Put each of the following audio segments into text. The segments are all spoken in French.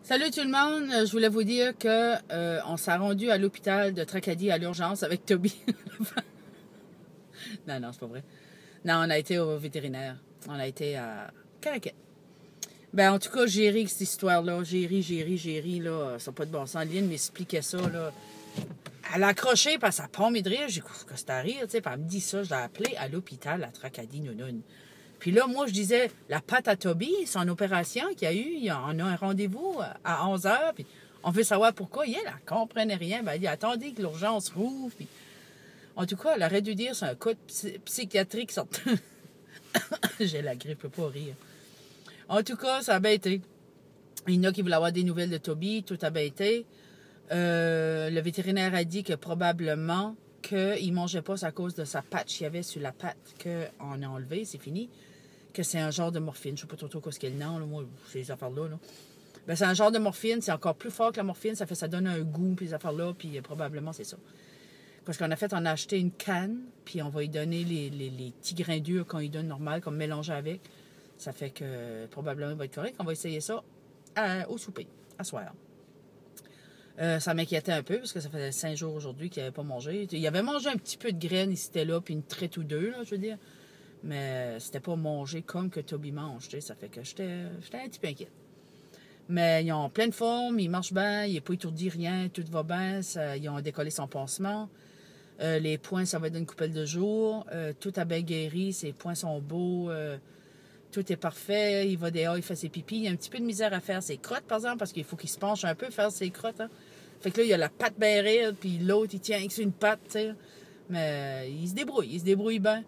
Salut tout le monde, je voulais vous dire que on s'est rendu à l'hôpital de Tracadie à l'urgence avec Toby. Non, c'est pas vrai. Non, on a été au vétérinaire. On a été à Caraquet. Ben, en tout cas, j'ai ri cette histoire-là. J'ai ri, là. Ça n'a pas de bon sens. Lynn m'expliquait ça, là. Elle a accroché, parce que ça pomme de rire. J'ai dit, qu'est-ce que c'est à rire, tu sais. Puis elle me dit ça, je l'ai appelé à l'hôpital à Tracadie, nounoun. Puis là, moi, je disais, la patte à Toby, son opération qu'il y a eu, on a un rendez-vous à 11h, puis on veut savoir pourquoi. Elle ne comprenait rien. Ben, elle dit, attendez que l'urgence rouvre. Puis, en tout cas, elle aurait dû dire, c'est un cas psychiatrique. J'ai la grippe, je peux pas rire. En tout cas, ça a bien été. Il y en a qui voulaient avoir des nouvelles de Toby, tout a bien été. Le vétérinaire a dit que probablement qu'il ne mangeait pas à cause de sa patte qu'il y avait sur la patte qu'on a enlevée, c'est fini. Que c'est un genre de morphine. Je ne sais pas trop ce qu'est le nom, là, moi, ces affaires-là. Là. Ben, c'est un genre de morphine, c'est encore plus fort que la morphine, ça donne un goût, puis ces affaires-là, puis probablement c'est ça. Parce qu'on a acheté une canne, puis on va lui donner les petits grains durs qu'on lui donne normal, comme mélangé avec. Ça fait que probablement il va être correct. On va essayer ça au souper, à soir. Ça m'inquiétait un peu, parce que ça faisait 5 jours aujourd'hui qu'il n'avait pas mangé. Il avait mangé un petit peu de graines ici et là, puis une traite ou deux, là, je veux dire. Mais c'était pas mangé comme que Toby mange, tu sais. Ça fait que j'étais un petit peu inquiète. Mais ils ont pleine forme, ils marchent bien, il n'est pas étourdi, rien, tout va bien. Ils ont décollé son pansement. Les points, ça va être une couple de jours. Tout a bien guéri, ses points sont beaux. Tout est parfait. Il va dehors, il fait ses pipis. Il y a un petit peu de misère à faire ses crottes, par exemple, parce qu'il faut qu'il se penche un peu, faire ses crottes. Hein. Fait que là, il y a la patte bien raide, puis l'autre, il tient avec une patte, tu sais. Mais il se débrouille bien.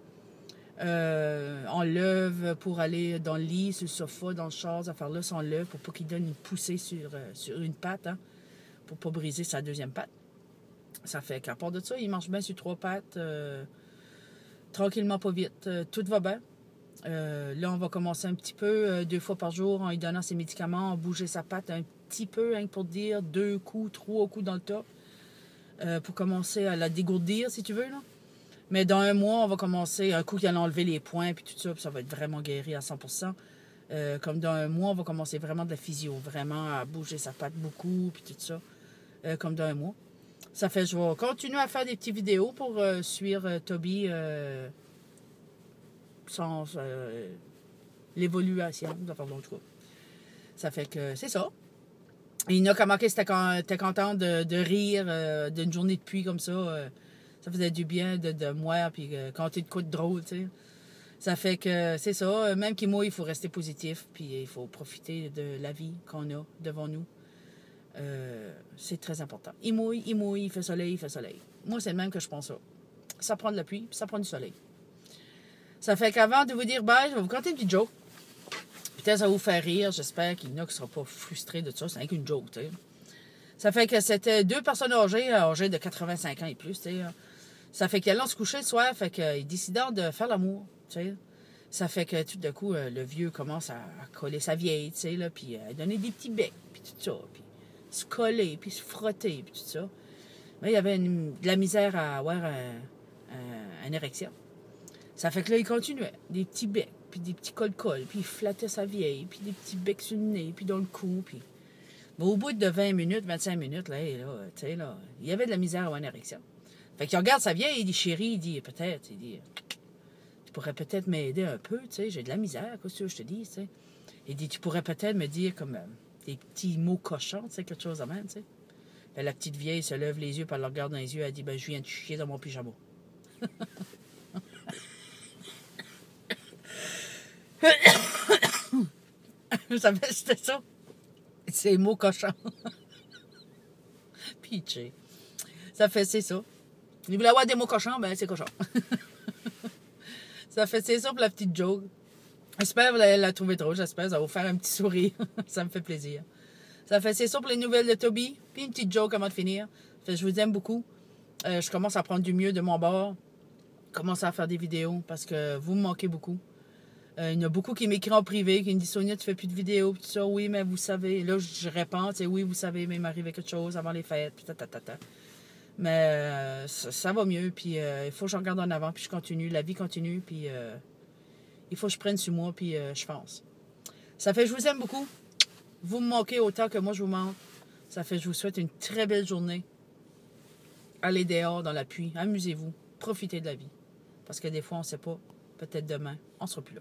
On lève pour aller dans le lit, sur le sofa, dans le char, à faire là, on lève pour pas qu'il donne une poussée sur une patte, hein, pour pas briser sa deuxième patte. Ça fait qu'à part de ça, il marche bien sur 3 pattes, tranquillement, pas vite. Tout va bien. Là, on va commencer un petit peu, 2 fois par jour, en lui donnant ses médicaments, en bouger sa patte un petit peu, hein, pour dire 2 coups, 3 coups dans le top, pour commencer à la dégourdir, si tu veux, là. Mais dans 1 mois, on va commencer, un coup qu'il a enlevé les points, puis tout ça, puis ça va être vraiment guéri à 100%. Comme dans 1 mois, on va commencer vraiment de la physio, vraiment à bouger sa patte beaucoup, puis tout ça, comme dans 1 mois. Ça fait, je vais continuer à faire des petites vidéos pour suivre Toby sans l'évolution, ça fait que c'est ça. Et il y en a qui a marqué c'était content de rire d'une journée de pluie comme ça. Ça faisait du bien de moi, puis quand t'es de quoi de drôle, tu sais. Ça fait que c'est ça. Même qu'il mouille, il faut rester positif, puis il faut profiter de la vie qu'on a devant nous. C'est très important. Il mouille, il fait soleil. Moi, c'est le même que je pense ça. Ça prend de la pluie, puis ça prend du soleil. Ça fait qu'avant de vous dire bye, je vais vous conter une petite joke. Peut-être ça va vous faire rire. J'espère qu'il y en a qui ne seront pas frustrés de ça. C'est rien qu'une joke, tu sais. Ça fait que c'était 2 personnes âgées de 85 ans et plus, tu sais. Ça fait qu'elles allent se coucher le soir, fait qu'ils décident de faire l'amour, tu sais. Ça fait que tout d'un coup, le vieux commence à coller sa vieille, tu sais, là, puis à donner des petits becs, puis tout ça, puis se coller, puis se frotter, puis tout ça. Mais il y avait de la misère à avoir une érection. Ça fait que là, il continuait, des petits becs, puis des petits col-col, puis il flattait sa vieille, puis des petits becs sur le nez, puis dans le cou, puis... Mais au bout de 20 minutes, 25 minutes, là, tu sais, là, il y avait de la misère à avoir une érection. Fait qu'il regarde sa vieille, il dit, chérie, il dit, peut-être, il dit, tu pourrais peut-être m'aider un peu, tu sais, j'ai de la misère, qu'est-ce que je te dis, tu sais. Il dit, tu pourrais peut-être me dire comme des petits mots cochons, tu sais, quelque chose de même, tu sais. Ben, la petite vieille se lève les yeux, puis elle le regarde dans les yeux, elle dit, ben, je viens de chier dans mon pyjama. C'était ça. C'est mots cochons. Pitché. Ça fait, c'est ça. Il voulait avoir des mots cochons, ben c'est cochon. Ça fait, c'est ça pour la petite joke. J'espère que vous allez la trouver drôle, j'espère. Ça va vous faire un petit sourire. Ça me fait plaisir. Ça fait, c'est ça pour les nouvelles de Toby. Puis une petite joke avant de finir. Fait, je vous aime beaucoup. Je commence à prendre du mieux de mon bord. Commence à faire des vidéos parce que vous me manquez beaucoup. Il y en a beaucoup qui m'écrivent en privé, qui me disent, Sonia, tu fais plus de vidéos, puis tout ça. Oui, mais vous savez. Là, je réponds, tu sais, oui, vous savez, mais il m'arrivait quelque chose avant les fêtes, puis ta. Mais ça va mieux, puis il faut que je regarde en avant, puis je continue. La vie continue, puis il faut que je prenne sur moi, puis je pense. Ça fait, je vous aime beaucoup. Vous me moquez autant que moi je vous manque. Ça fait que je vous souhaite une très belle journée. Allez dehors dans la pluie. Amusez-vous. Profitez de la vie. Parce que des fois, on ne sait pas. Peut-être demain, on ne sera plus là.